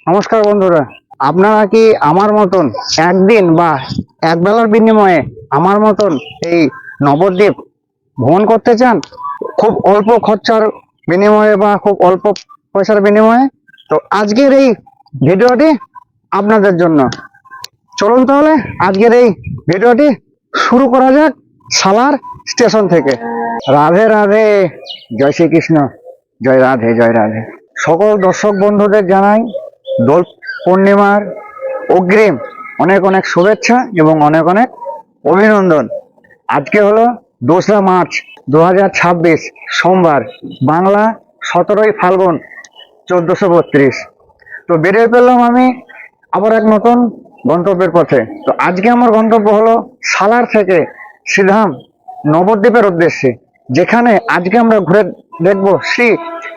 নমস্কার বন্ধুরা, আপনারা কি আমার মতন একদিন বা এক বেলার বিনিময়ে আমার মতন এই নবদ্বীপ ভ্রমণ করতে চান? খুব অল্প খরচার বিনিময়ে বা খুব অল্প পয়সার বিনিময়ে। তো আজকের এই ভিডিওটি আপনাদের জন্য। চলুন তাহলে আজকের এই ভিডিওটি শুরু করা যাক সালার স্টেশন থেকে। রাধে রাধে, জয় শ্রীকৃষ্ণ, জয় রাধে, জয় রাধে। সকল দর্শক বন্ধুদের জানাই দোল পূর্ণিমার অগ্রিম অনেক অনেক শুভেচ্ছা এবং অনেক অনেক অভিনন্দন। আজকে হলো 2রা মার্চ 2026, সোমবার, বাংলা 17ই ফাল্গুন 1432। তো বেরিয়ে পেলাম আমি আবার এক নতুন গন্তব্যের পথে। তো আজকে আমার গন্তব্য হলো সালার থেকে সিধাম নবদ্বীপের উদ্দেশ্যে, যেখানে আজকে আমরা ঘুরে দেখব শ্রী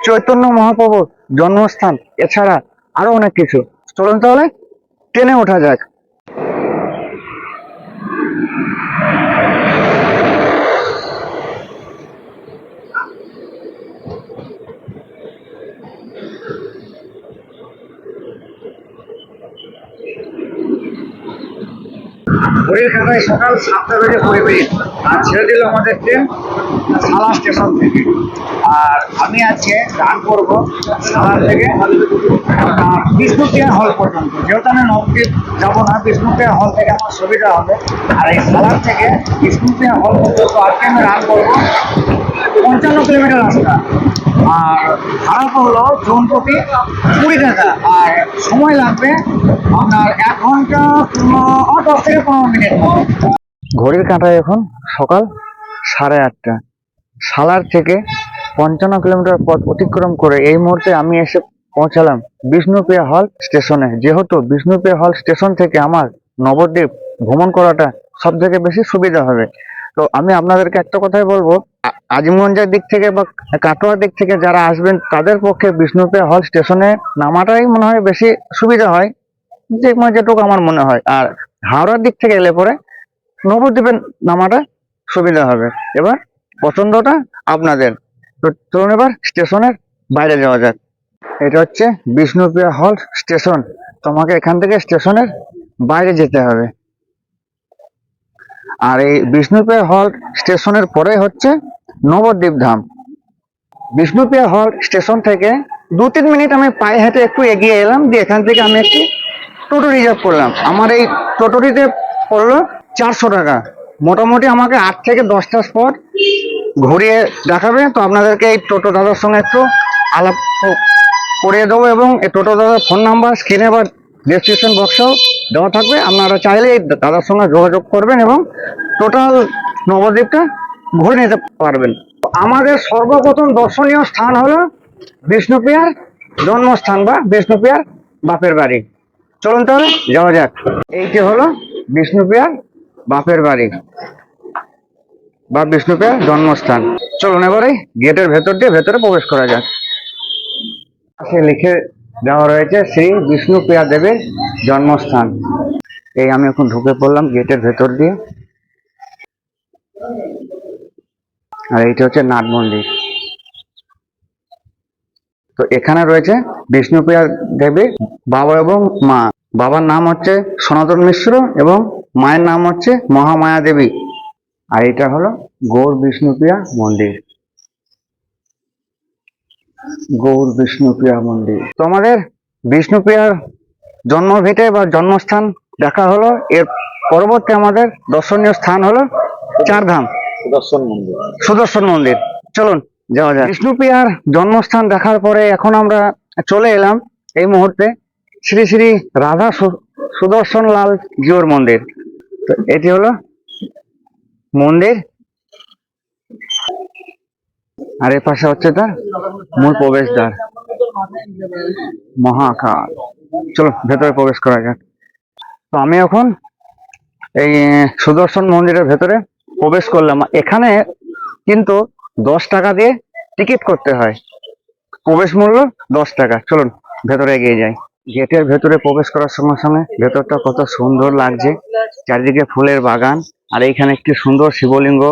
চৈতন্য মহাপ্রভুর জন্মস্থান, এছাড়া আরো অনেক কিছু। চলুন তাহলে ট্রেনে ওঠা যাক। ঘড়ির কাঁটায় সকাল 7টা বেজে 20 মিনিট, আর ছেড়ে দিল আমাদের ট্রেন সালা স্টেশন থেকে। আর আমি আজকে রান করবো সালার থেকে বিষ্ণুপ্রিয়া হল পর্যন্ত। যেহেতু আমি নবদ্বীপ যাবো না, বিষ্ণুপ্রিয়া হল থেকে আমার সুবিধা হবে। আর এই সালার থেকে বিষ্ণুপ্রিয়া হল পর্যন্ত আজকে আমি রান করবো 55 কিলোমিটার রাস্তা। আর ভাড়া পড়লো জনপ্রতি 20 টাকা, আর সময় লাগবে আপনার 1 ঘন্টা 10 থেকে 15 মিনিট। ঘড়ির কাঁটায় এখন সকাল 8:30। সালার থেকে 55 কিলোমিটার পথ অতিক্রম করে এই মুহূর্তে আমি এসে পৌঁছালাম বিষ্ণুপ্রিয়া হল স্টেশনে। যেহেতু বিষ্ণুপ্রিয়া হল স্টেশন থেকে আমার নবদ্বীপ ভ্রমণ করাটা সব থেকে বেশি সুবিধা হবে। তো আমি আপনাদেরকে একটা কথাই বলবো, আজিমগঞ্জের দিক থেকে বা কাটোয়ার দিক থেকে যারা আসবেন তাদের পক্ষে বিষ্ণুপ্রিয়া হল স্টেশনে নামাটাই মনে হয় বেশি সুবিধা হয়, যেটুকু আমার মনে হয়। আর হাওড়ার দিক থেকে এলে পরে নবদ্বীপের নামাটা সুবিধা হবে। এবার পছন্দটা আপনাদের। তো চলুন এবার স্টেশনের বাইরে যাওয়া যাক। এটা হচ্ছে বিষ্ণুপ্রিয়া হল স্টেশন। তোমাকে এখান থেকে স্টেশনের বাইরে যেতে হবে। আর এই বিষ্ণুপ্রিয়া হল স্টেশনের পরে হচ্ছে নবদ্বীপ ধাম। বিষ্ণুপ্রিয়া হল স্টেশন থেকে 2-3 মিনিট আমি পায়ে হেঁটে একটু এগিয়ে এলাম, দিয়ে এখান থেকে আমি একটি টোটো রিজার্ভ করলাম। আমার এই টোটোটিতে পড়লো 400 টাকা। মোটামুটি আমাকে 8 থেকে 10টা স্পট ঘুরিয়ে দেখাবে। তো আপনাদেরকে এই টোটো দাদার সঙ্গে একটু আলাপ করিয়ে দেবো, এবং এই টোটো দাদার ফোন নাম্বার স্ক্রিনে বা ডেসক্রিপশন বক্সেও দেওয়া থাকবে। আপনারা চাইলে এই দাদার সঙ্গে যোগাযোগ করবেন এবং টোটাল নবদ্বীপটা ঘুরে নিতে পারবেন। আমাদের সর্বপ্রথম দর্শনীয় স্থান হলো বিষ্ণুপ্রিয়ার জন্মস্থান বা বিষ্ণুপ্রিয়ার বাপের বাড়ি। চলুন তাহলে যাওয়া যাক। এইটি হলো বিষ্ণুপ্রিয়ার বাপের বাড়ি বা বিষ্ণুপ্রিয়ার জন্মস্থান। চলুন এবারে গেটের ভেতর দিয়ে ভেতরে প্রবেশ করা যাক। সে লিখে দেওয়া রয়েছে শ্রী বিষ্ণুপ্রিয়া দেবীর জন্মস্থান। এই আমি এখন ঢুকে পড়লাম গেটের ভেতর দিয়ে। আর এইটা হচ্ছে নাট মন্দির। তো এখানে রয়েছে বিষ্ণুপ্রিয়া দেবীর বাবা এবং মা। বাবার নাম হচ্ছে সনাতন মিশ্র এবং মায়ের নাম হচ্ছে মহামায়া দেবী। আর এটা হলো গৌর বিষ্ণুপ্রিয়া মন্দির। গৌর বিষ্ণুপ্রিয়া মন্দির। তো আমাদের বিষ্ণুপ্রিয়ার জন্মভিটে বা জন্মস্থান দেখা হলো। এর পরবর্তী আমাদের দর্শনীয় স্থান হলো চারধাম সুদর্শন মন্দির। চলুন যাওয়া যায়। বিষ্ণুপ্রিয়ার জন্মস্থান দেখার পরে এখন আমরা চলে এলাম এই মুহূর্তে শ্রী শ্রী রাধা সুদর্শন লাল জিউর মন্দির। তো এটি হলো মন্দির, আর এর পাশে হচ্ছে তার মূল প্রবেশদ্বার মহাকাল। চলো ভেতরে প্রবেশ করা যাক। তো আমি এখন এই সুদর্শন মন্দিরের ভেতরে প্রবেশ করলাম। এখানে কিন্তু 10 টাকা দিয়ে টিকিট করতে হয়, প্রবেশ মূল্য 10 টাকা। চলুন ভেতরে এগিয়ে যাই। গেটের ভেতরে প্রবেশ করার সঙ্গে সঙ্গে ভেতরটা কত সুন্দর লাগছে, চারিদিকে ফুলের বাগান। আর এইখানে একটি সুন্দর শিবলিঙ্গ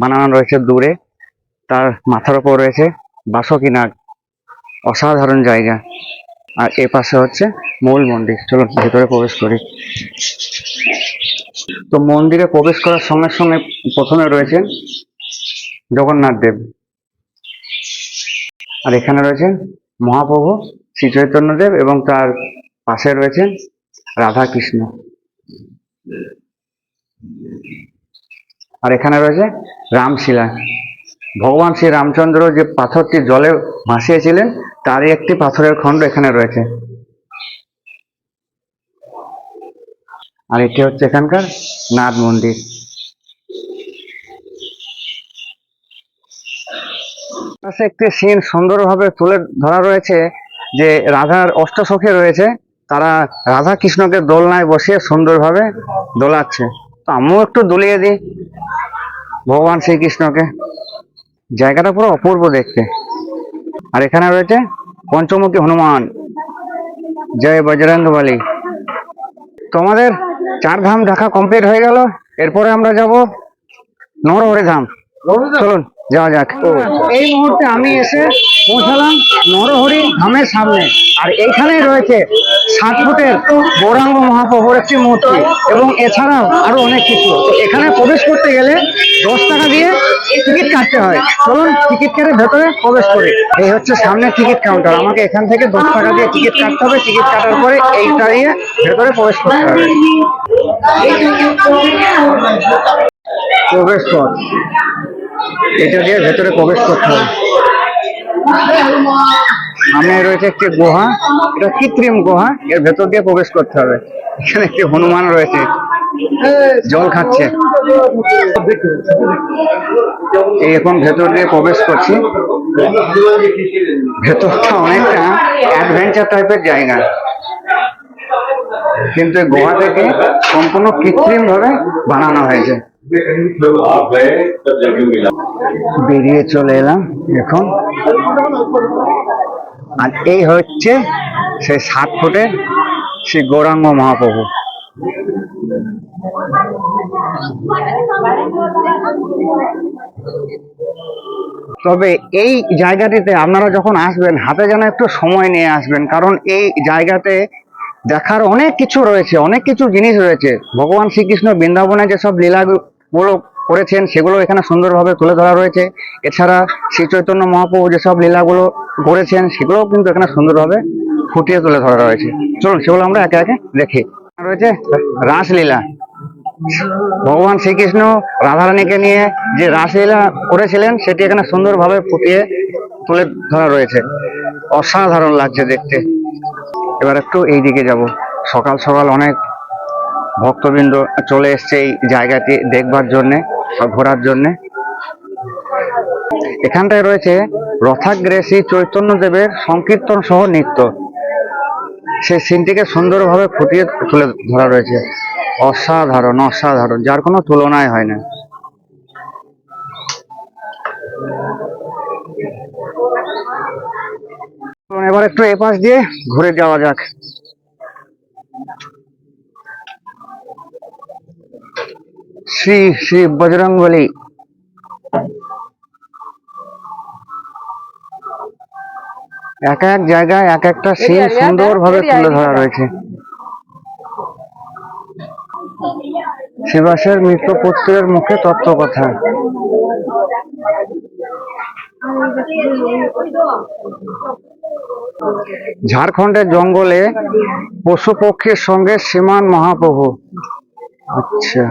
বানানো রয়েছে দূরে, তার মাথার উপর রয়েছে বাসকী নাগ। অসাধারণ জায়গা। আর এ পাশে হচ্ছে মূল মন্দির। চলুন ভেতরে প্রবেশ করি। তো মন্দিরে প্রবেশ করার সঙ্গে সঙ্গে প্রথমে রয়েছেন জগন্নাথ দেব, আর এখানে রয়েছেন মহাপ্রভু শ্রী চৈতন্য দেব এবং তার পাশে রয়েছেন রাধা কৃষ্ণ। আর এখানে রয়েছে রামশিলা, ভগবান শ্রী রামচন্দ্র যে পাথরটি জলে ভাসিয়েছিলেন তারই একটি পাথরের খণ্ড এখানে রয়েছে। আর এটি হচ্ছে এখানকার নাথ মন্দির। পাশে একটি সিন সুন্দরভাবে তুলে ধরা রয়েছে যে রাধার অষ্টসখী রয়েছে, তারা রাধা কৃষ্ণকে দোলনায় বসিয়ে সুন্দরভাবে দোলাচ্ছে। তো আমিও একটু দুলিয়ে দিই ভগবান শ্রীকৃষ্ণকে। জায়গাটা পুরো অপূর্ব দেখতে। আর এখানে রয়েছে পঞ্চমুখী হনুমান, জয় বজরংবলী। তোমাদের 4 ধাম দেখা কমপ্লিট হয়ে গেল। এরপরে আমরা যাব নরহরি ধাম। চলুন যাওয়া যাক। এই মুহূর্তে আমি এসে পৌঁছালাম নরহরি ধামের সামনে। আর এইখানেই রয়েছে 7 ফুটের গৌরাঙ্গ মহাপ্রভুর একটি মূর্তি এবং এছাড়াও আরো অনেক কিছু। তো এখানে প্রবেশ করতে গেলে 10 টাকা দিয়ে টিকিট কাটতে হয়। চলুন টিকিট কেটে ভেতরে প্রবেশ করি। এই হচ্ছে সামনে টিকিট কাউন্টার। আমাকে এখান থেকে 10 টাকা দিয়ে টিকিট কাটতে হবে। টিকিট কাটার পরে এইটা দিয়ে ভেতরে প্রবেশ করতে হবে। প্রবেশ পথ, এটা দিয়ে ভেতরে প্রবেশ করতে হবে। সামনে রয়েছে একটি গুহা, এটা কৃত্রিম গুহা, এর ভেতর দিয়ে প্রবেশ করতে হবে। এখানে একটি হনুমান রয়েছে, জল খাচ্ছে। এই এখন ভেতর দিয়ে প্রবেশ করছি। ভেতরটা অনেকটা অ্যাডভেঞ্চার টাইপের জায়গা, কিন্তু এই গুহা থেকে সম্পূর্ণ কৃত্রিম ভাবে বানানো হয়েছে। বেরিয়ে চলে এলাম এখন। আর এই হচ্ছে সেই 7 ফুটের শ্রী গৌরাঙ্গ মহাপ্রভু। তবে এই জায়গাটিতে আপনারা যখন আসবেন হাতে যেন একটু সময় নিয়ে আসবেন, কারণ এই জায়গাতে দেখার অনেক কিছু রয়েছে, অনেক কিছু জিনিস রয়েছে। ভগবান শ্রীকৃষ্ণ বৃন্দাবনে যেসব লীলাগুলো করেছেন সেগুলো এখানে সুন্দরভাবে তুলে ধরা রয়েছে। এছাড়া শ্রী চৈতন্য মহাপ্রভু যেসব লীলাগুলো করেছেন সেগুলোও কিন্তু এখানে সুন্দরভাবে ফুটিয়ে তুলে ধরা রয়েছে। চলুন সেগুলো আমরা একে একে দেখি। রয়েছে রাসলীলা। ভগবান শ্রীকৃষ্ণ রাধারানীকে নিয়ে যে রাসলীলা করেছিলেন সেটি এখানে সুন্দরভাবে ফুটিয়ে তুলে ধরা রয়েছে। অসাধারণ লাগছে দেখতে। এবার একটু এই দিকে যাব। সকাল সকাল অনেক ভক্তবৃন্দ চলে এসছে এই জায়গাটি দেখবার জন্যে, ঘোরার জন্যে। এখানটায় রয়েছে রথাগ্রে শ্রী চৈতন্য দেবের সংকীর্তন সহ নৃত্য। সেই সিনটিকে সুন্দরভাবে ফুটিয়ে তুলে ধরা রয়েছে। অসাধারণ অসাধারণ, যার কোনো তুলনায় হয় না। এবার একটু এপাশ দিয়ে ঘুরে যাওয়া যাক। শ্রী শ্রী বজরংবলী। এক এক জায়গায় এক একটা সিন সুন্দরভাবে তুলে ধরা রয়েছে। শিবাসের মৃত পুত্রের মুখে তত্ত্ব কথা। ঝাড়খণ্ডের জঙ্গলে পশু পক্ষীর সঙ্গে শ্রীমান মহাপ্রভু। আচ্ছা,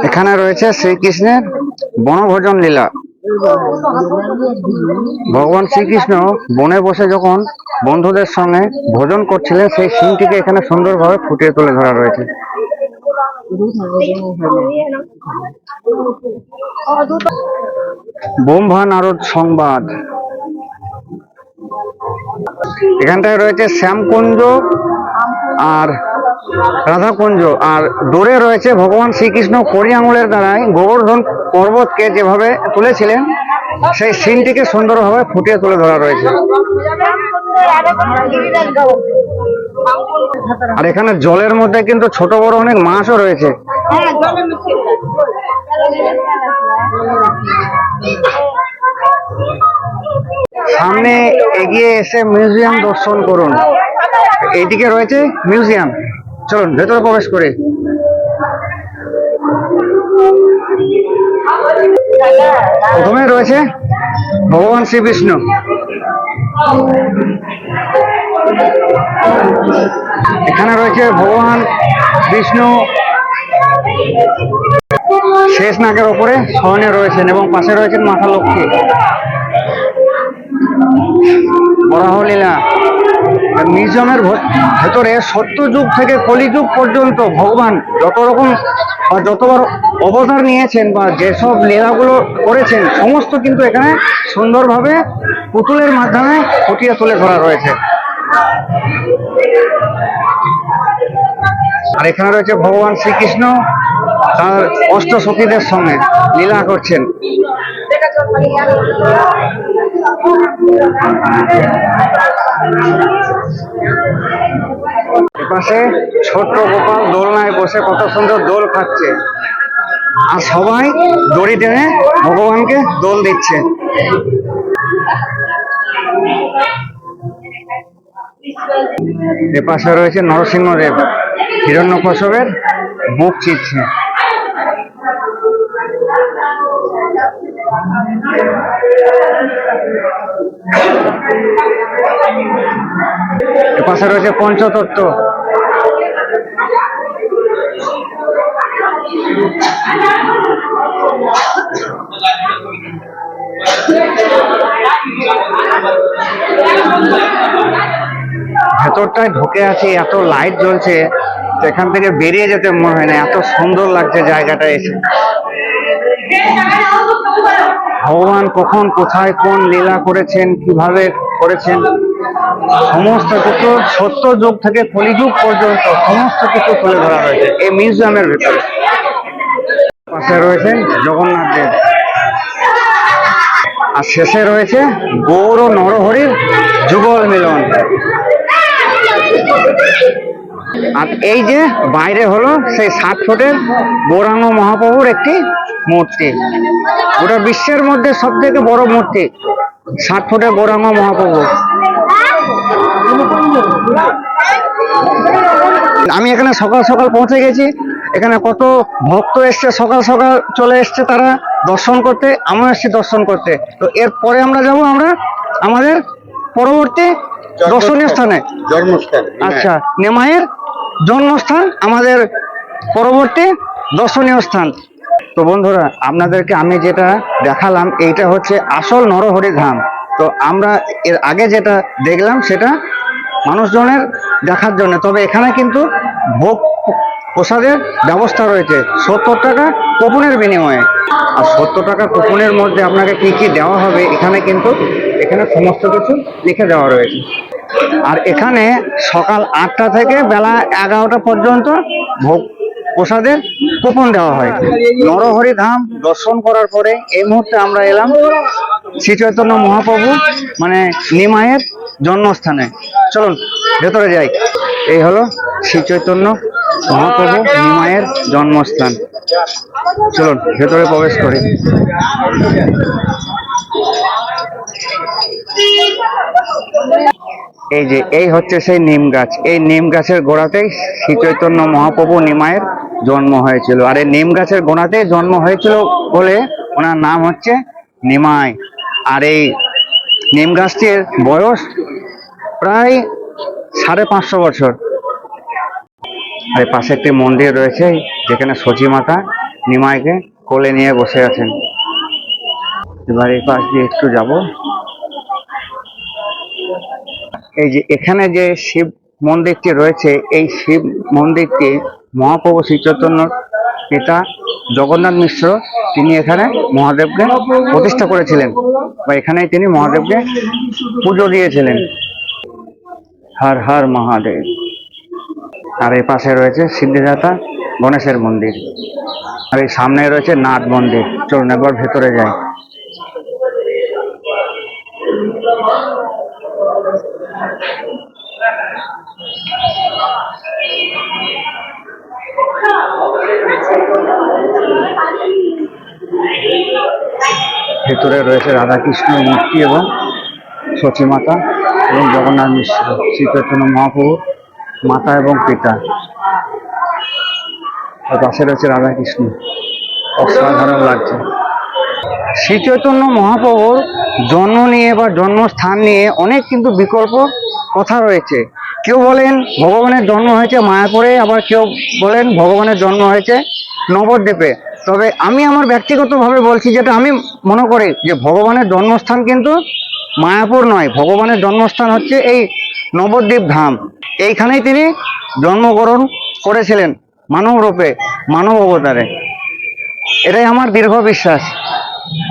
এখানে রয়েছে শ্রীকৃষ্ণের বনভোজন লীলা। ভগবান শ্রীকৃষ্ণ বনে বসে যখন বন্ধুদের সঙ্গে ভোজন করছিলেন সেই সিনটিকে এখানে সুন্দরভাবে ফুটিয়ে তুলে ধরা রয়েছে। ব্রহ্মা নারদ সংবাদ। এখানটায় রয়েছে শ্যামকুঞ্জ আর রাধাকুঞ্জ। আর দূরে রয়েছে ভগবান শ্রীকৃষ্ণ কড়ি আঙুলের দ্বারাই গোবর্ধন পর্বতকে যেভাবে তুলেছিলেন সেই সিনটিকে সুন্দরভাবে ফুটিয়ে তুলে ধরা রয়েছে। আর এখানে জলের মধ্যে কিন্তু ছোট বড় অনেক মাছও রয়েছে। সামনে এগিয়ে এসে মিউজিয়াম দর্শন করুন। এইদিকে রয়েছে মিউজিয়াম, চলুন ভেতরে প্রবেশ করি। প্রথমে রয়েছে ভগবান শ্রীবিষ্ণু। এখানে রয়েছে ভগবান বিষ্ণু শেষ নাগের ওপরে শয়নে রয়েছেন এবং পাশে রয়েছেন মাতা লক্ষ্মী। বরাহলীলা। মিউজিয়ামের ভেতরে সত্যযুগ থেকে কলিযুগ পর্যন্ত ভগবান যত রকম বা যতবার অবতার নিয়েছেন বা যেসব লীলাগুলো করেছেন সমস্ত কিন্তু এখানে সুন্দরভাবে পুতুলের মাধ্যমে ফুটিয়ে তুলে ধরা রয়েছে। আর এখানে রয়েছে ভগবান শ্রীকৃষ্ণ তার অষ্ট সখীদের সঙ্গে লীলা করছেন। এপাশে ছোট্ট গোপাল দোলনায় বসে কত সুন্দর দোল খাচ্ছে, আর সবাই দড়ি টেনে ভগবানকে দোল দিচ্ছে। এপাশে রয়েছে নরসিংহদেব, হিরণ্যকশ্যপের বুক চিরছে। এপাশে রয়েছে পঞ্চতত্ত্ব। ভেতরটায় ঢুকে আছি, এত লাইট জ্বলছে এখান থেকে বেরিয়ে যেতে মনে হয় না, এত সুন্দর লাগছে জায়গাটা এসে। ভগবান কখন কোথায় কোন লীলা করেছেন, কিভাবে করেছেন সমস্ত কিছু সত্য যুগ থেকে কলিযুগ পর্যন্ত সমস্ত কিছু তুলে ধরা হয়েছে এই মিউজিয়ামের ভেতরে। পাশে রয়েছেন জগন্নাথ দেব, আর শেষে রয়েছে গৌর ও নরহরির যুগল মিলন। আর এই যে বাইরে হলো সেই 7 ফুটের গৌরাঙ্গ মহাপ্রভুর একটি মূর্তি, গোটা বিশ্বের মধ্যে সব থেকে বড় মূর্তি 7 ফুটের গৌরাঙ্গ মহাপ্রভু। আমি এখানে সকাল সকাল পৌঁছে গেছি, এখানে কত ভক্ত এসছে, সকাল সকাল চলে এসছে তারা দর্শন করতে, আমিও এসছি দর্শন করতে। তো এরপরে আমরা যাব আমাদের পরবর্তী দর্শনীয় স্থানে, জন্মস্থান। আচ্ছা, নিমাইয়ের জন্মস্থান আমাদের পরবর্তী দর্শনীয় স্থান। তো বন্ধুরা, আপনাদেরকে আমি যেটা দেখালাম এইটা হচ্ছে আসল নরহরি ধাম। তো আমরা এর আগে যেটা দেখলাম সেটা মানুষজনের দেখার জন্য, তবে এখানে কিন্তু ভোগ প্রসাদের ব্যবস্থা রয়েছে 70 টাকা কুপনের বিনিময়ে। আর 70 টাকা কুপনের মধ্যে আপনাকে কি কি দেওয়া হবে এখানে সমস্ত কিছু লিখে দেওয়া রয়েছে। আর এখানে সকাল 8টা থেকে বেলা 11টা পর্যন্ত ভোগ প্রসাদের কুপন দেওয়া হয়। নরহরি ধাম দর্শন করার পরে এই মুহূর্তে আমরা এলাম শ্রী চৈতন্য মহাপ্রভু মানে নিমাইয়ের জন্মস্থানে। চলুন ভেতরে যাই। এই হলো শ্রী চৈতন্য মহাপ্রভু নিমাইয়ের জন্মস্থান। চলুন ভেতরে প্রবেশ করি। এই হচ্ছে সেই নিম গাছ। এই নিম গাছের গোড়াতেই শ্রী চৈতন্য মহাপ্রভু নিমাইয়ের জন্ম হয়েছিল। আর এই নিম গাছের গোড়াতে জন্ম হয়েছিল বলে ওনার নাম হচ্ছে নিমাই। আর এই নিম গাছটির বয়স প্রায় 550 বছর। আর পাশে একটি মন্দির রয়েছে যেখানে সচী মাতা নিমাইকে কোলে নিয়ে বসে আছেন। এবার এই পাশ দিয়ে একটু যাব। এই যে এখানে যে শিব মন্দিরটি রয়েছে, এই শিব মন্দিরটি মহাপ্রভু শ্রী চৈতন্যর পিতা জগন্নাথ মিশ্র তিনি এখানে মহাদেবকে প্রতিষ্ঠা করেছিলেন, বা এখানেই তিনি মহাদেবকে পুজো দিয়েছিলেন। হর হর মহাদেব। আর এই পাশে রয়েছে সিদ্ধিদাতা গণেশের মন্দির, আর এই সামনে রয়েছে নাথ মন্দির। চলুন একবার ভেতরে যাই। ভেতরে রয়েছে রাধাকৃষ্ণের মূর্তি এবং সচী মাতা এবং জগন্নাথ মিশ্র, শ্রী চৈতন্য মহাপ্রভু মাতা এবং পিতা। আর পাশে রয়েছে রাধাকৃষ্ণ, অসাধারণ লাগছে। শ্রী চৈতন্য মহাপ্রভুর জন্ম নিয়ে বা জন্মস্থান নিয়ে অনেক কিন্তু বিকল্প কথা রয়েছে। কেউ বলেন ভগবানের জন্ম হয়েছে মায়াপুরে, আবার কেউ বলেন ভগবানের জন্ম হয়েছে নবদ্বীপে। তবে আমি আমার ব্যক্তিগতভাবে বলছি, যেটা আমি মনে করি, যে ভগবানের জন্মস্থান কিন্তু মায়াপুর নয়, ভগবানের জন্মস্থান হচ্ছে এই নবদ্বীপ ধাম। এইখানেই তিনি জন্মগ্রহণ করেছিলেন মানব রূপে, মানব অবতারে। এটাই আমার দীর্ঘ বিশ্বাস।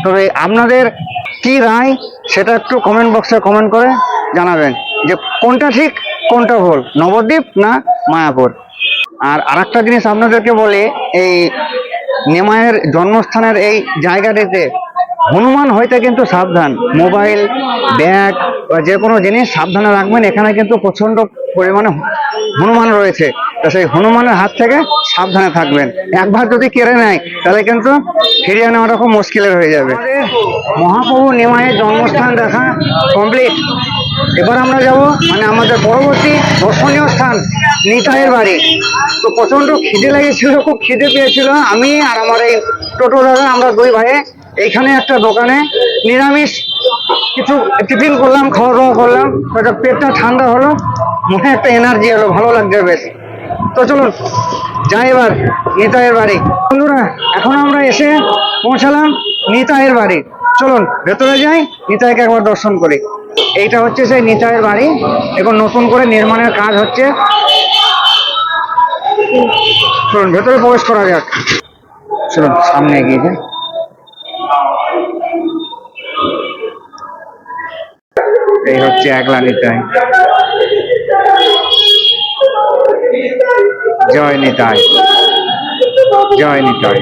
তবে আপনাদের কি রায় সেটা একটু কমেন্ট বক্সে কমেন্ট করে জানাবেন, যে কোনটা ঠিক কোনটা ভুল, নবদ্বীপ না মায়াপুর। আর আরেকটা জিনিস আপনাদেরকে বলি, এই নিমাইয়ের জন্মস্থানের এই জায়গাটিতে হনুমান হইতে কিন্তু সাবধান। মোবাইল, ব্যাগ বা যে কোনো জিনিস সাবধানে রাখবেন। এখানে কিন্তু প্রচন্ড পরিমাণে হনুমান রয়েছে, তো সেই হনুমানের হাত থেকে সাবধানে থাকবেন। একবার যদি কেড়ে নেয় তাহলে কিন্তু ফিরিয়ে নেওয়াটা খুব মুশকিলের হয়ে যাবে। মহাপ্রভু নিমাইয়ের জন্মস্থান দেখা কমপ্লিট। এবার আমরা যাব আমাদের পরবর্তী দর্শনীয় স্থান নিতাইয়ের বাড়ি। তো প্রচন্ড খিদে লেগেছিল, খুব খিদে পেয়েছিল। আমি আর আমার এই টোটো দাদা, আমরা দুই ভাইয়ে এইখানে একটা দোকানে নিরামিষ কিছু টিফিন করলাম, খাওয়া দাওয়া করলাম, হয়তো পেটটা ঠান্ডা হলো, মনে একটা এনার্জি হলো, ভালো লাগছে বেশ। তো চলুন যাই এবার নিতাইয়ের বাড়ি। বন্ধুরা, এখন আমরা এসে পৌঁছালাম নিতাইয়ের বাড়ি। চলুন ভেতরে যাই, নিতাইকে একবার দর্শন করি। এইটা হচ্ছে সেই নিতাইয়ের বাড়ি, এখন নতুন করে নির্মাণের কাজ হচ্ছে। চলুন ভেতরে প্রবেশ করা যাক। চলুন সামনে এগিয়ে যাই। এই হচ্ছে একলা নিতাই। জয় নিতাই, জয় নিতাই।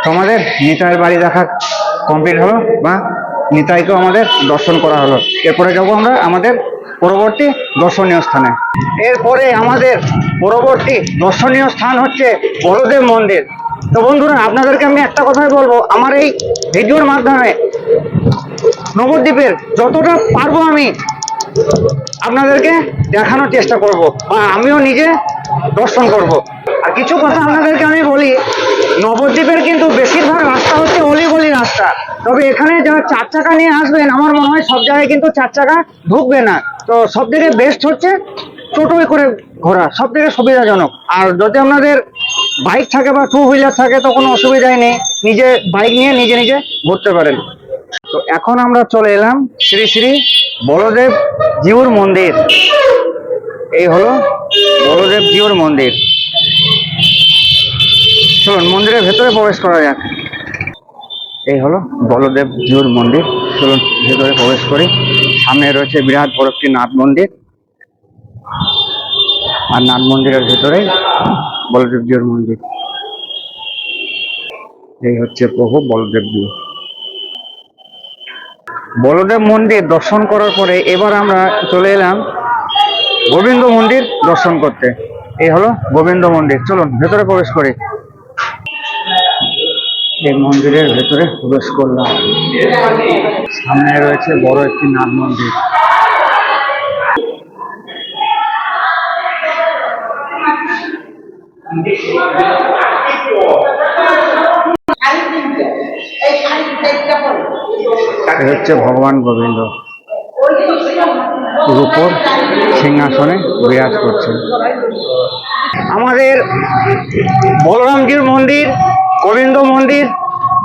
তোমাদের নিতাইয়ের বাড়ি দেখা কমপ্লিট হলো, বা নিতাইকেও আমাদের দর্শন করা হলো। এরপরে যাবো আমরা আমাদের পরবর্তী দর্শনীয় স্থানে। এরপরে আমাদের পরবর্তী দর্শনীয় স্থান হচ্ছে বলদেব মন্দির। তো বন্ধুরা, আপনাদেরকে আমি একটা কথাই বলবো, আমার এই ভিডিওর মাধ্যমে নবদ্বীপের যতটা পারবো আমি আপনাদেরকে দেখানোর চেষ্টা করব, বা আমিও নিজে দর্শন করব। আর কিছু কথা আপনাদেরকে আমি বলি, নবদ্বীপের কিন্তু বেশিরভাগ রাস্তা হচ্ছে অলিগলি রাস্তা। তবে এখানে যারা 4 চাকা নিয়ে আসবেন, আমার মনে হয় সব জায়গায় কিন্তু 4 চাকা ঢুকবে না। তো সব থেকে বেস্ট হচ্ছে টোটোয় করে ঘোরা, সব থেকে সুবিধাজনক। আর যদি আপনাদের বাইক থাকে বা 2 হুইলার থাকে তো কোনো অসুবিধাই নেই, নিজে বাইক নিয়ে নিজে নিজে ঘুরতে পারেন। তো এখন আমরা চলে এলাম শ্রী শ্রী বলদেব জিউর মন্দির। এই হলো বলদেব জিউর মন্দির। চলুন মন্দিরের ভেতরে প্রবেশ করা যাক। এই হলো বলদেব জিউর মন্দির। চলুন ভেতরে প্রবেশ করি। সামনে রয়েছে বিরাট বড় একটি নাথ মন্দির, আর নাথ মন্দিরের ভেতরে বলদেব জিউর মন্দির। এই হচ্ছে প্রভু বলদেব জিউ। বলদেব মন্দির দর্শন করার পরে এবার আমরা চলে এলাম গোবিন্দ মন্দির দর্শন করতে। এই হলো গোবিন্দ মন্দির। চলুন ভেতরে প্রবেশ করি। এই মন্দিরের ভেতরে প্রবেশ করলাম। সামনে রয়েছে বড় একটি নাথ মন্দির। হচ্ছে ভগবান গোবিন্দ রূপোর সিংহাসনে বিরাজ করছেন। আমাদের বলরামজির মন্দির, গোবিন্দ মন্দির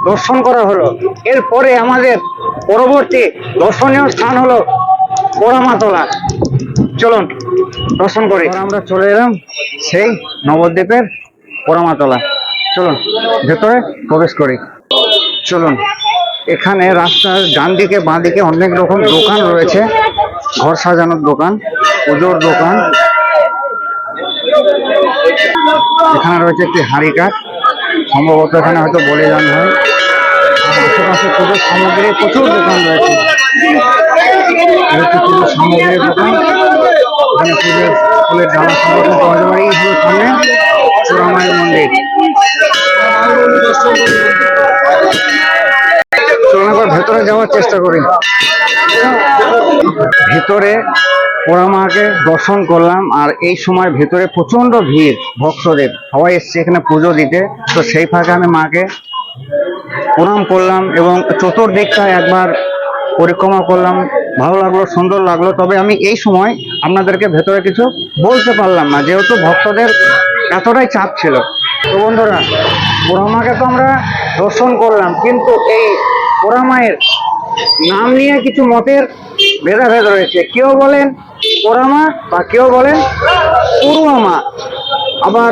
দর্শন করা হলো। এরপরে আমাদের পরবর্তী দর্শনীয় স্থান হলো পোড়ামাতলা। চলুন দর্শন করি। আমরা চলে এলাম সেই নবদ্বীপের পোড়ামাতলা। চলুন ভেতরে প্রবেশ করি। চলুন, এখানে রাস্তার ডান দিকে বাঁ দিকে অনেক রকম দোকান রয়েছে, ঘর সাজানোর দোকান, পুজোর দোকান। এখানে রয়েছে একটি হাঁড়ি কাঠ, সম্ভবত এখানে হয়তো বলিদান হয়। আশেপাশে পুজোর সামগ্রী প্রচুর দোকান রয়েছে। পুজোর সামগ্রীর দোকান, এখানে পুজোর ফুলের ডালা সংরক্ষণ করা যাবে। এই হলো সামনে পোড়ামায়ের মন্দির। চলুন ভেতরে যাওয়ার চেষ্টা করি। ভিতরে পোড়া মাকে দর্শন করলাম, আর এই সময় ভেতরে প্রচন্ড ভিড় ভক্তদের, সবাই এসছে এখানে পুজো দিতে। তো সেই ফাঁকে আমি মাকে প্রণাম করলাম এবং চতুর্দিকটা একবার পরিক্রমা করলাম। ভালো লাগলো, সুন্দর লাগলো। তবে আমি এই সময় আপনাদেরকে ভেতরে কিছু বলতে পারলাম না, যেহেতু ভক্তদের এতটাই চাপ ছিল। তো বন্ধুরা, পোড়া মাকে তো আমরা দর্শন করলাম, কিন্তু এই পোড়া মায়ের নাম নিয়ে কিছু মতের ভেদাভেদ রয়েছে। কেউ বলেন পোড়া মা বা কেউ বলেন পড়ুয়া মা। আবার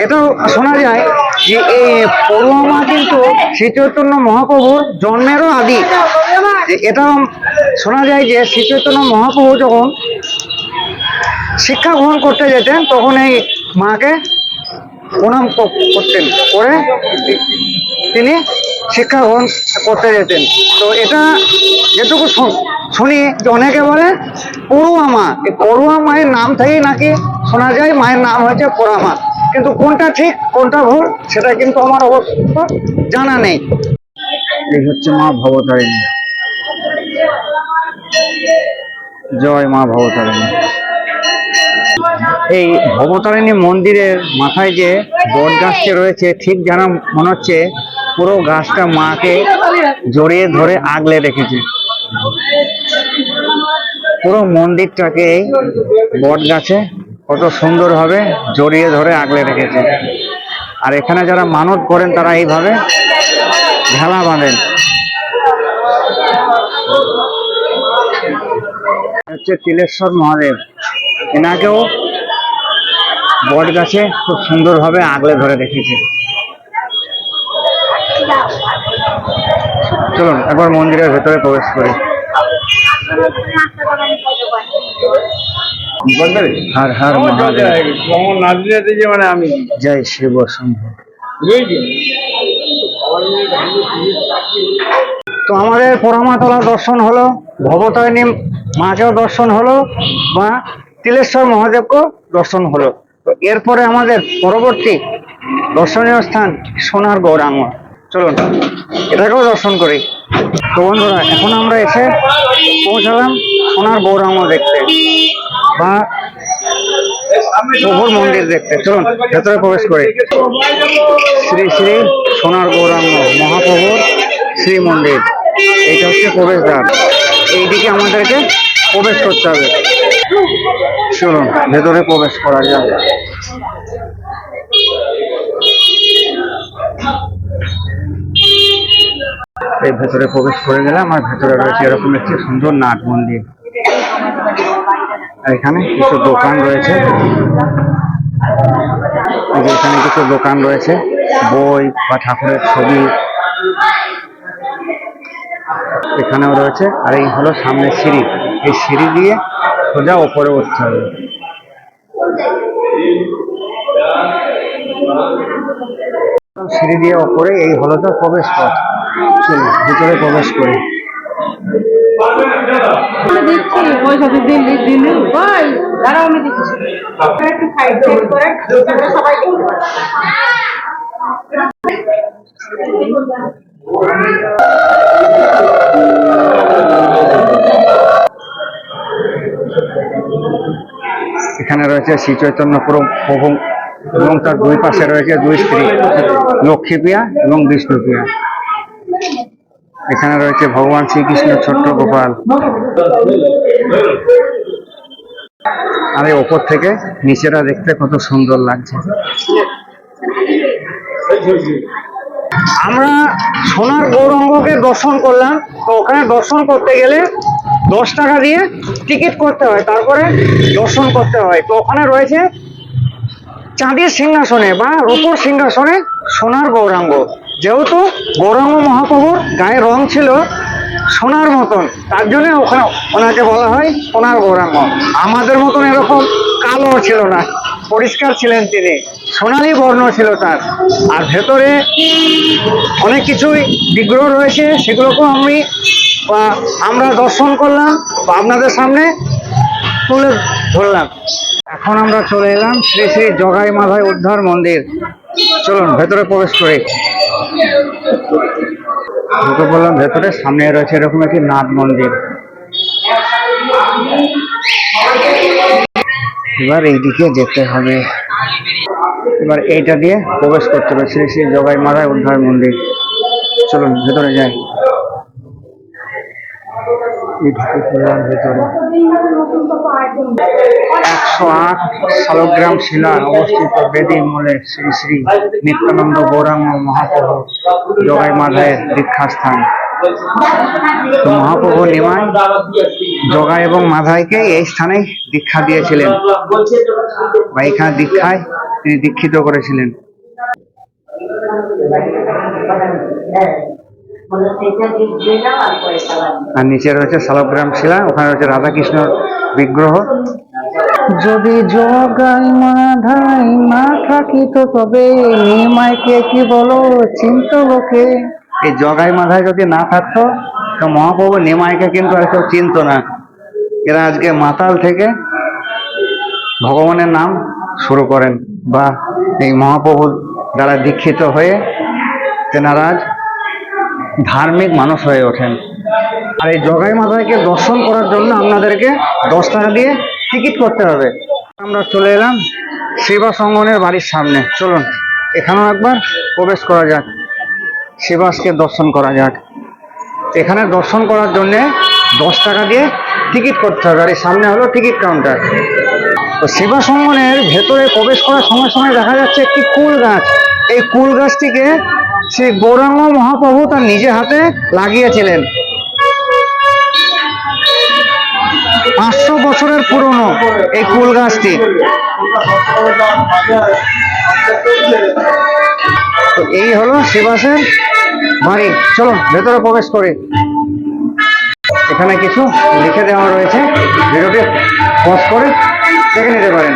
এটাও শোনা যায় যে এই পড়ুয়া মা কিন্তু শ্রী চৈতন্য মহাপ্রভুর জন্মেরও আদি। এটাও শোনা যায় যে শ্রী চৈতন্য মহাপ্রভু যখন শিক্ষা গ্রহণ করতে যেতেন তখন এই মাকে প্রণাম করতেন, করে তিনি শিক্ষা গ্রহণ করতে যেতেন। তো এটা যেটুকু শুনি যে অনেকে বলে পড়ুয়া মা, এই পড়ুয়া মায়ের নাম থেকেই নাকি শোনা যায় মায়ের নাম হয়েছে পোড়া মা। কিন্তু কোনটা ঠিক কোনটা ভুল সেটা কিন্তু আমার অবশ্য জানা নেই। এই হচ্ছে মা ভবতারিণী। জয় মা ভবতারিণী। এই ভবতারিণী মন্দিরের মাথায় যে বট গাছটি রয়েছে, ঠিক যেন মনে হচ্ছে পুরো গাছটা মাকে জড়িয়ে ধরে আগলে রেখেছে। পুরো মন্দিরটাকে এই বট গাছে কত সুন্দরভাবে জড়িয়ে ধরে আগলে রেখেছে। আর এখানে যারা মানত করেন তারা এইভাবে ভেলা বাঁধেন। হচ্ছে তিলেশ্বর মহাদেব, এনাকেও বট গাছে খুব সুন্দরভাবে আগলে ধরে রেখেছে। চলুন একবার মন্দিরের ভেতরে প্রবেশ করি। হর হর মহাদেব, মানে আমি জয় শিব শম্ভু। তো আমাদের পোড়ামাতলা দর্শন হলো, ভবতারিণী মাকেও দর্শন হলো, বা তিলেশ্বর মহাদেবকেও দর্শন হলো। তো এরপরে আমাদের পরবর্তী দর্শনীয় স্থান সোনার গৌরাঙ্গ। চলুন এটাকেও দর্শন করি। তো বন্ধুরা, এখন আমরা এসে পৌঁছালাম সোনার গৌরাঙ্গ দেখতে বা প্রভুর মন্দির দেখতে। চলুন ভেতরে প্রবেশ করি। শ্রী শ্রী সোনার গৌরাঙ্গ মহাপ্রভুর শ্রী মন্দির, এইটা হচ্ছে প্রবেশদ্বার। এইদিকে আমাদেরকে প্রবেশ করতে হবে। চলুন ভেতরে প্রবেশ করা যাক। এই ভেতরে প্রবেশ করে গেলাম, আর ভেতরে রয়েছে এরকম একটি সুন্দর নাট মন্দির। আর এখানে কিছু দোকান রয়েছে, এখানে কিছু দোকান রয়েছে, বই বা ঠাকুরের ছবি এখানেও রয়েছে। আর এই হলো সামনে সিঁড়ি, এই সিঁড়ি দিয়ে সোজা ওপরে উঠতে হবে। সিঁড়ি দিয়ে ওপরে, এই হলো তো প্রবেশ পথ। চলুন ভিতরে প্রবেশ করি। এখানে রয়েছে শ্রী চৈতন্য প্রভু এবং তার দুই পাশে রয়েছে দুই স্ত্রী, লক্ষ্মীপ্রিয়া এবং বিষ্ণুপ্রিয়া। এখানে রয়েছে ভগবান শ্রীকৃষ্ণ ছোট্ট গোপাল। আর এই ওপর থেকে নিচেটা দেখতে কত সুন্দর লাগছে। আমরা সোনার গৌরাঙ্গকে দর্শন করলাম। তো ওখানে দর্শন করতে গেলে 10 টাকা দিয়ে টিকিট করতে হয়, তারপরে দর্শন করতে হয়। তো ওখানে রয়েছে চাঁদের সিংহাসনে বা রূপোর সিংহাসনে সোনার গৌরাঙ্গ। যেহেতু গৌরাঙ্গ মহাপ্রভুর গায়ের রং ছিল সোনার মতন, তার জন্য ওখানে ওনাকে বলা হয় সোনার গৌরাঙ্গ। আমাদের মতন এরকম কালো ছিল না, পরিষ্কার ছিলেন তিনি, সোনালি বর্ণ ছিল তার। আর ভেতরে অনেক কিছুই বিগ্রহ রয়েছে, সেগুলোকেও আমরা দর্শন করলাম বা আপনাদের সামনে তুলে ধরলাম। এখন আমরা চলে এলাম শ্রী শ্রী জগাই মাধাই উদ্ধার মন্দির। চলুন ভেতরে প্রবেশ করি। ঢুকে পড়লাম ভেতরে। সামনে রয়েছে এরকম একটি নাট মন্দির। এবার এইদিকে যেতে হবে, এবার এইটা দিয়ে প্রবেশ করতে হবে শ্রী শ্রী জগাই মাধায় উদ্ধার মন্দির। চলুন ভেতরে যাই। এই ঢুকে পড়লাম ভেতরে। 108 শালগ্রাম শিলায় অবস্থিত বেদী মূলে শ্রী শ্রী নিত্যানন্দ গৌরাঙ্গ মহাপ্রভু জগাই মাধায়ের দীক্ষাস্থান। তো মহাপ্রভু নিমাই জগাই এবং মাধাইকে এই স্থানে দীক্ষা দিয়েছিলেন, বা এখানে দীক্ষায় তিনি দীক্ষিত করেছিলেন। আর নিচে রয়েছে শালগ্রাম শিলা, ওখানে রয়েছে রাধাকৃষ্ণর বিগ্রহ। যদি জগাই মাধাই না থাকিত তবে নিমাইকে কি বলো চিন্ত লোকে। এই জগাই মাধাই যদি না থাকতো তো মহাপ্রভু নিমাইকে কিন্তু আর কেউ চিনত না। এরা আজকে মাতাল থেকে ভগবানের নাম শুরু করেন, বা এই মহাপ্রভুর দ্বারা দীক্ষিত হয়ে তেনারা আজ ধার্মিক মানুষ হয়ে ওঠেন। আর এই জগাই মাধাইকে দর্শন করার জন্য আপনাদেরকে 10 টাকা দিয়ে টিকিট করতে হবে। আমরা চলে এলাম শ্রীবাস অঙ্গনের বাড়ির সামনে। চলুন এখানেও একবার প্রবেশ করা যাক, শ্রীবাসকে দর্শন করা যাক। এখানে দর্শন করার জন্য 10 টাকা দিয়ে টিকিট করতে হবে, আর এই সামনে হলো টিকিট কাউন্টার। তো শ্রীবাস অঙ্গনের ভেতরে প্রবেশ করার সময় সময় দেখা যাচ্ছে একটি কুল গাছ। এই কুল গাছটিকে শ্রী গৌরাঙ্গ মহাপ্রভু তার নিজে হাতে লাগিয়েছিলেন। 500 বছরের পুরনো এই কুল গাছটি। তো এই হলো শ্রীবাসের বাড়ি। চলো ভেতরে প্রবেশ করি। এখানে কিছু লিখে দেওয়া রয়েছে, ভিডিওটি পজ করে দেখে নিতে পারেন।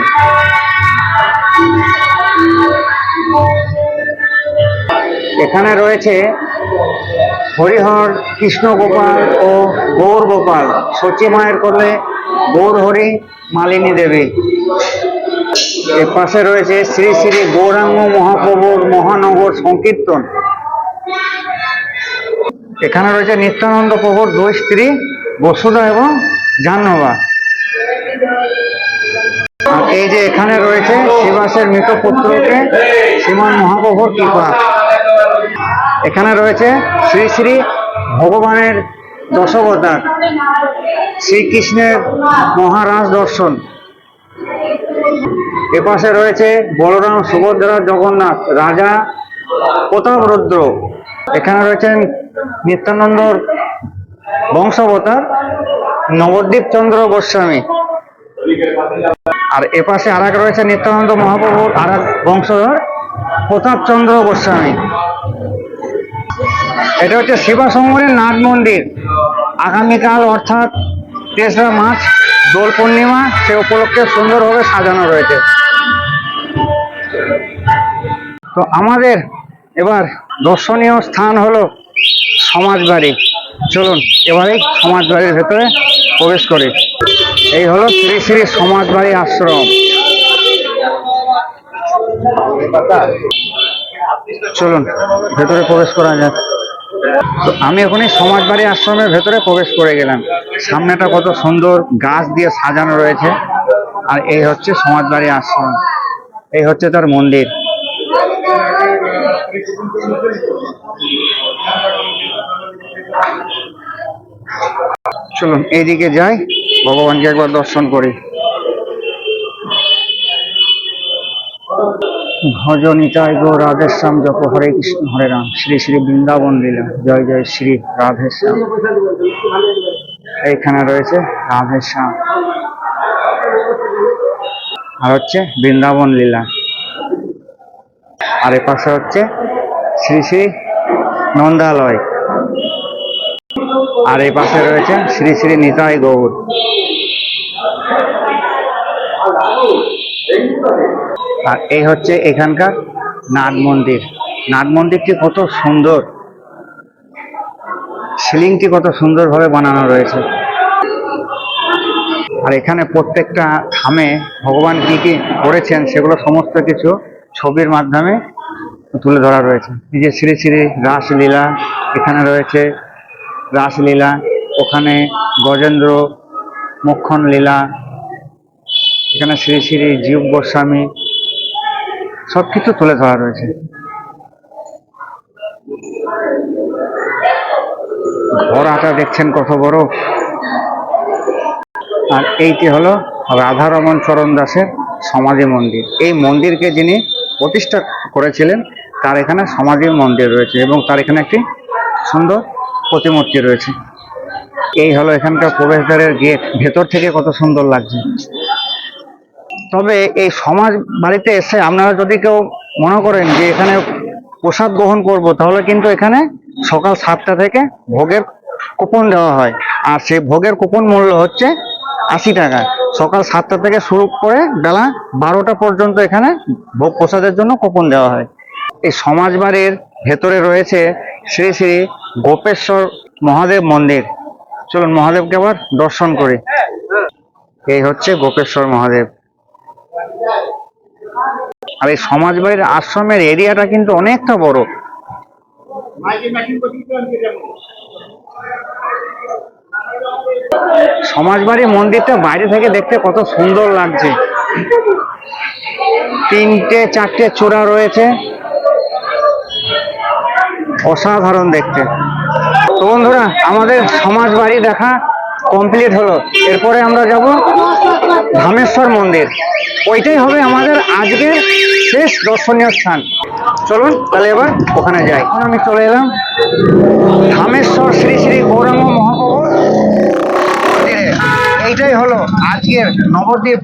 এখানে রয়েছে হরিহর, কৃষ্ণ গোপাল ও গৌর গোপাল, সচী মায়ের কোলে গৌর হরি, মালিনী দেবী। এর পাশে রয়েছে শ্রী শ্রী গৌরাঙ্গ মহাপ্রভুর মহানগর সংকীর্তন। এখানে রয়েছে নিত্যানন্দ প্রভুর 2 স্ত্রী বসুধা এবং জাহ্নবা। আর এই যে এখানে রয়েছে শ্রীবাসের মৃত পুত্রকে শ্রীমান মহাপ্রভুর কৃপা। এখানে রয়েছে শ্রী শ্রী ভগবানের দশাবতার, শ্রীকৃষ্ণের মহারাজ দর্শন। এপাশে রয়েছে বলরাম, সুভদ্রা, জগন্নাথ, রাজা প্রতাপরুদ্র। এখানে রয়েছেন নিত্যানন্দর বংশাবতার নবদ্বীপ চন্দ্র গোস্বামী। আর এপাশে আর এক রয়েছে নিত্যানন্দ মহাপ্রভুর আর এক বংশধর প্রতাপচন্দ্র গোস্বামী। এটা হচ্ছে শ্রীবাস অঙ্গনের নাট মন্দির। আগামীকাল অর্থাৎ 3রা মার্চ দোল পূর্ণিমা, সে উপলক্ষে সুন্দরভাবে সাজানো রয়েছে। তো আমাদের এবার দর্শনীয় স্থান হলো সমাজবাড়ি। চলুন এবারে সমাজবাড়ির ভেতরে প্রবেশ করি। এই হলো শ্রী শ্রী সমাজবাড়ি আশ্রম। চলুন ভেতরে প্রবেশ করা যাক। তো আমি এখন এই সমাজবাড়ি আশ্রমের ভেতরে প্রবেশ করে গেলাম। সামনেটা কত সুন্দর গাছ দিয়ে সাজানো রয়েছে। আর এই হচ্ছে সমাজবাড়ি আশ্রম, এই হচ্ছে তার মন্দির। চলুন এইদিকে যাই, ভগবানকে একবার দর্শন করি। ভজ নিতাই গো রাধেশ্যাম, জপ হরে কৃষ্ণ হরে রাম, শ্রী শ্রী বৃন্দাবন লীলা, জয় জয় শ্রী রাধেশ্যাম। এইখানে রয়েছে রাধেশ্যাম, আর হচ্ছে বৃন্দাবন লীলা। আর এ পাশে হচ্ছে শ্রী শ্রী নন্দালয়। আর এই পাশে রয়েছে শ্রী শ্রী নিতাই গৌর। আর এই হচ্ছে এখানকার নাট মন্দির। নাট মন্দিরটি কত সুন্দর, সিলিংটি কত সুন্দরভাবে বানানো রয়েছে। আর এখানে প্রত্যেকটা থামে ভগবান কি কি করেছেন সেগুলো সমস্ত কিছু ছবির মাধ্যমে তুলে ধরা রয়েছে। এই যে শ্রী শ্রী রাসলীলা, এখানে রয়েছে রাসলীলা, ওখানে গজেন্দ্র মোক্ষণ লীলা, এখানে শ্রী শ্রী জীব গোস্বামী, সবকিছু তুলে ধরা রয়েছে। ঘোড়াটা দেখছেন কত বড়। আর এইটি হলো রাধারমন চরণ দাসের সমাধি মন্দির। এই মন্দিরকে যিনি প্রতিষ্ঠা করেছিলেন তার এখানে সমাধির মন্দির রয়েছে এবং তার এখানে একটি সুন্দর প্রতিমূর্তি রয়েছে। এই হলো এখানকার প্রবেশদ্বারের গেট। ভেতর থেকে কত সুন্দর লাগছে। তবে এই সমাজ বাড়িতে এসে আপনারা যদি কেউ মনে করেন যে এখানে প্রসাদ গ্রহণ করব, তাহলে কিন্তু এখানে সকাল 7টা থেকে ভোগের কুপন দেওয়া হয়। আর সেই ভোগের কুপন মূল্য হচ্ছে 80 টাকা। সকাল 7টা থেকে শুরু করে বেলা 12টা পর্যন্ত এখানে ভোগ প্রসাদের জন্য কুপন দেওয়া হয়। এই সমাজ বাড়ির ভেতরে রয়েছে শ্রী শ্রী গোপেশ্বর মহাদেব মন্দির। চলুন মহাদেবকে আবার দর্শন করি। এই হচ্ছে গোপেশ্বর মহাদেব। আর এই সমাজ বাড়ির আশ্রমের এরিয়াটা কিন্তু অনেকটা বড়। সমাজবাড়ি মন্দিরটা বাইরে থেকে দেখতে কত সুন্দর লাগছে। 3-4টে চূড়া রয়েছে, অসাধারণ দেখতে। তো বন্ধুরা, আমাদের সমাজবাড়ি দেখা কমপ্লিট হলো। এরপরে আমরা যাব ধামেশ্বর মন্দির। ওইটাই হবে আমাদের আজকের শেষ দর্শনীয় স্থান। চলুন তাহলে এবার ওখানে যাই। এখন আমি চলে এলাম ধামেশ্বর শ্রী শ্রী গৌরাঙ্গ মহাপ্রভুর মন্দিরে। এইটাই হলো আজকের নবদ্বীপ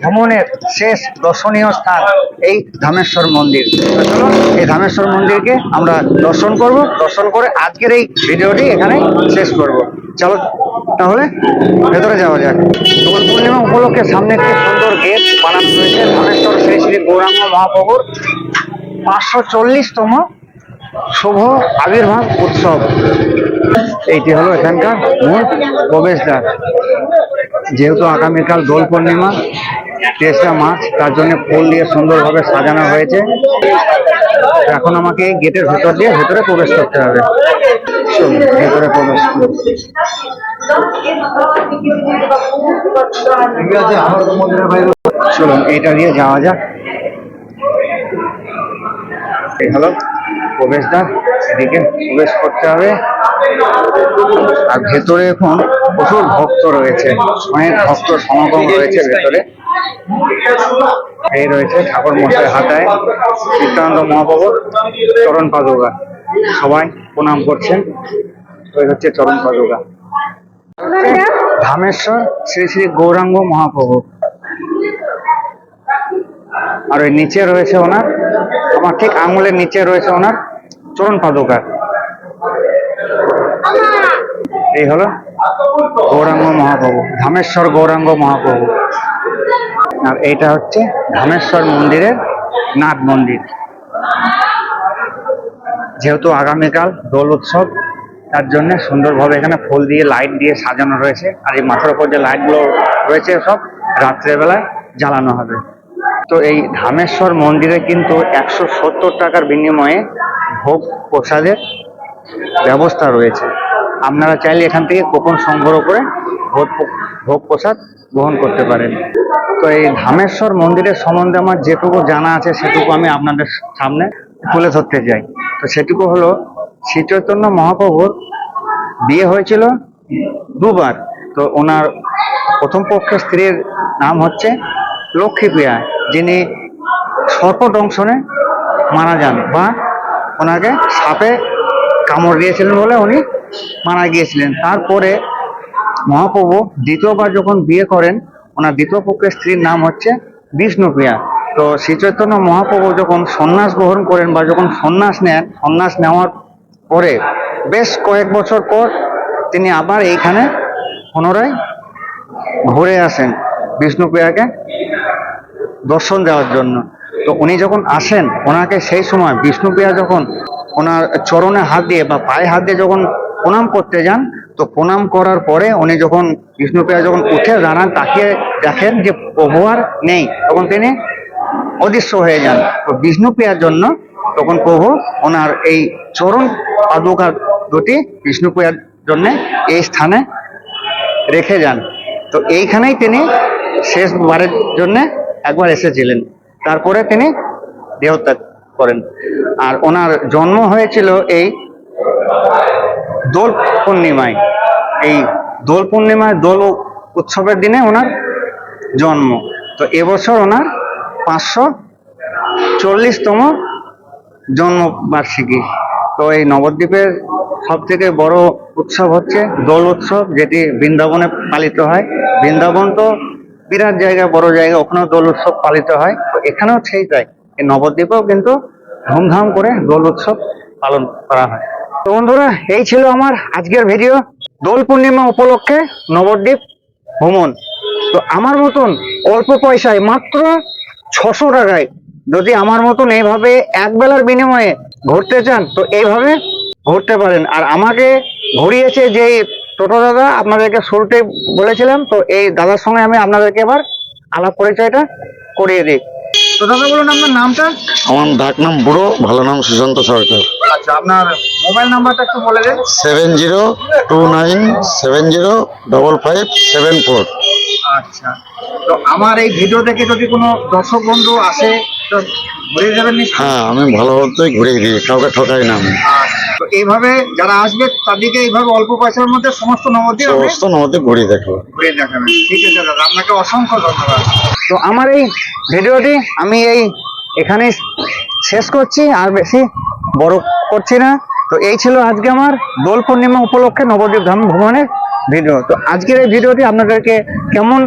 ভ্রমণের শেষ দর্শনীয় স্থান, এই ধামেশ্বর মন্দির। চলুন এই ধামেশ্বর মন্দিরকে আমরা দর্শন করব। দর্শন করে আজকের এই ভিডিওটি এখানে শেষ করব। চলো তাহলে ভেতরে যাওয়া যাক। দোল পূর্ণিমা উপলক্ষে সামনে একটি সুন্দর গেট বানানো হয়েছে। ধামেশ্বর শ্রী শ্রী গৌরাঙ্গ মহাপ্রভুর 540তম শুভ আবির্ভাব উৎসব। এইটি হলো এখানকার মূল প্রবেশদ্বার। যেহেতু আগামীকাল দোল পূর্ণিমা 23শে মার্চ, তার জন্য ফুল দিয়ে সুন্দরভাবে সাজানো হয়েছে। এখন আমাকে গেটের ভেতর দিয়ে ভেতরে প্রবেশ করতে হবে। ভেতরে প্রবেশ করি। চলুন এটা দিয়ে যাওয়া যাক। এই হলো প্রবেশদ্বার, এদিকে প্রবেশ করতে হবে। আর ভেতরে এখন প্রচুর ভক্ত রয়েছে, অনেক ভক্ত সমাগম রয়েছে ভেতরে। এই রয়েছে ঠাকুর মশাই হাতায় নিত্যানন্দ মহাপ্রভুর চরণ পাদুকা। সবাই প্রণাম করছেন। ওই হচ্ছে চরণ পাদুকা। ধামেশ্বর শ্রী শ্রী গৌরাঙ্গ মহাপ্রভু। আর ওই নিচে রয়েছে ওনার, আমার ঠিক আঙুলের নিচে রয়েছে ওনার চরণ পাদুকা। এই হলো গৌরাঙ্গ মহাপ্রভু, ধামেশ্বর গৌরাঙ্গ মহাপ্রভু। আর এইটা হচ্ছে ধামেশ্বর মন্দিরের নাট মন্দির। যেহেতু আগামীকাল দোল উৎসব, তার জন্য সুন্দরভাবে এখানে ফুল দিয়ে লাইট দিয়ে সাজানো রয়েছে। আর এই মাথার উপর যে লাইটগুলো রয়েছে সব রাত্রেবেলায় জ্বালানো হবে। তো এই ধামেশ্বর মন্দিরে কিন্তু 170 টাকার বিনিময়ে ভোগ প্রসাদের ব্যবস্থা রয়েছে। আপনারা চাইলে এখান থেকে কুপন সংগ্রহ করে ভোগ প্রসাদ গ্রহণ করতে পারেন। তো এই ধামেশ্বর মন্দিরের সম্বন্ধে আমার যেটুকু জানা আছে সেটুকু আমি আপনাদের সামনে তুলে ধরতে চাই। তো সেটুকু হলো, শ্রী চৈতন্য মহাপ্রভুর বিয়ে হয়েছিল 2বার। তো ওনার প্রথম পক্ষের স্ত্রীর নাম হচ্ছে লক্ষ্মীপ্রিয়া, যিনি সর্পদংশনে মারা যান, বা ওনাকে সাপে কামড় দিয়েছিলেন বলে উনি মারা গিয়েছিলেন। তারপরে মহাপ্রভু দ্বিতীয়বার যখন বিয়ে করেন, ওনার দ্বিতীয় পক্ষের স্ত্রীর নাম হচ্ছে বিষ্ণুপ্রিয়া। তো শ্রী চৈতন্য মহাপ্রভু যখন সন্ন্যাস গ্রহণ করেন বা যখন সন্ন্যাস নেন, সন্ন্যাস নেওয়ার পরে বেশ কয়েক বছর পর তিনি আবার এইখানে পুনরায় ঘুরে আসেন বিষ্ণুপ্রিয়াকে দর্শন দেওয়ার জন্য। তো উনি যখন আসেন, ওনাকে সেই সময় বিষ্ণুপ্রিয়া যখন ওনার চরণে হাত দিয়ে বা পায়ে হাত দিয়ে যখন প্রণাম করতে যান, তো প্রণাম করার পরে উনি যখন বিষ্ণুপ্রিয়া যখন উঠে দাঁড়ান, তাকে দেখেন যে প্রভু আর নেই, তখন তিনি অদৃশ্য হয়ে যান। তো বিষ্ণুপ্রিয়ার জন্য তখন প্রভু ওনার এই চরণ পাদুকার দুটি বিষ্ণুপ্রিয়ার জন্য এই স্থানে রেখে যান। তো এইখানেই তিনি শেষবারের জন্য একবার এসেছিলেন, তারপরে তিনি দেহত্যাগ করেন। আর ওনার জন্ম হয়েছিল এই দোল পূর্ণিমায়। এই দোল পূর্ণিমায় দোল উৎসবের দিনে ওনার জন্ম। তো এবছর ওনার 540তম জন্মবার্ষিকী। তো এই নবদ্বীপের সব থেকে বড় উৎসব হচ্ছে দোল উৎসব, যেটি বৃন্দাবনে পালিত হয়। বৃন্দাবন তো বিরাট জায়গা, বড় জায়গা, ওখানেও দোল উৎসব পালিত হয়। তো এখানেও সেই তাই, এই নবদ্বীপেও কিন্তু ধুমধাম করে দোল উৎসব পালন করা হয়। তো বন্ধুরা, এই ছিল আমার আজকের ভিডিও, দোল পূর্ণিমা উপলক্ষে নবদ্বীপ ভ্রমণ। তো আমার মতন অল্প পয়সায় মাত্র 600 টাকায় যদি আমার মতন এইভাবে এক বেলার বিনিময়ে ঘুরতে চান, তো এইভাবে ঘুরতে পারেন। আর আমাকে ঘুরিয়েছে যে টোটো দাদা, আপনাদেরকে শুরুতে বলেছিলাম, তো এই দাদার সঙ্গে আমি আপনাদেরকে এবার আলাপ পরিচয়টা করিয়ে দিই। তো দাদা বলুন আপনার নামটা। আমার ডাক নাম বুড়ো, ভালো নাম সুশান্ত সরকার। আচ্ছা, আপনার মোবাইল নাম্বারটা একটু বলে দিন। 7029705574। আচ্ছা, তো আমার এই ভিডিও দেখে যদি কোনো দর্শক বন্ধু আসে, তো ঘুরিয়ে যাবেন নিশ্চয়ই? হ্যাঁ, আমি ভালো বলতেই ঘুরিয়ে দিই, কাউকে ঠকাই না আমি। তো এইভাবে যারা আসবে তাদেরকে এইভাবে অল্প পয়সার মধ্যে সমস্ত নবদ্বীপ আপনি সমস্ত নদী ঘুরিয়ে দেখাবো। ঘুরিয়ে দেখাবেন। ঠিক আছে দাদা, আপনাকে অসংখ্য ধন্যবাদ। তো আমার এই ভিডিওটি আমি এখানেই শেষ করছি, আর বেশি বড় করছি না। তো এই ছিল আজকে আমার দোল পূর্ণিমা উপলক্ষে নবদ্বীপ ধাম ভ্রমণের ভিডিও। তো আজকের এই ভিডিওটি আপনাদেরকে কেমন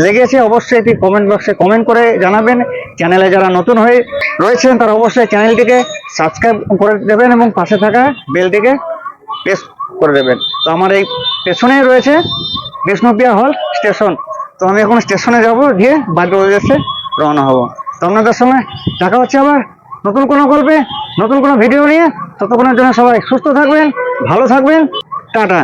লেগেছে অবশ্যই এটি কমেন্ট বক্সে কমেন্ট করে জানাবেন। চ্যানেলে যারা নতুন হয়ে রয়েছেন তারা অবশ্যই চ্যানেলটিকে সাবস্ক্রাইব করে দেবেন এবং পাশে থাকা বেলটিকে প্রেস করে দেবেন। তো আমার এই পেছনেই রয়েছে বিষ্ণুপ্রিয়া হল স্টেশন। তো আমি এখন স্টেশনে যাব, গিয়ে বাড়ির উদ্দেশ্যে রওনা হব। তো আপনাদের সঙ্গে দেখা হচ্ছে আবার নতুন কোনো গল্পে, নতুন কোনো ভিডিও নিয়ে। ততক্ষণের জন্য সবাই সুস্থ থাকবেন, ভালো থাকবেন, টাটা।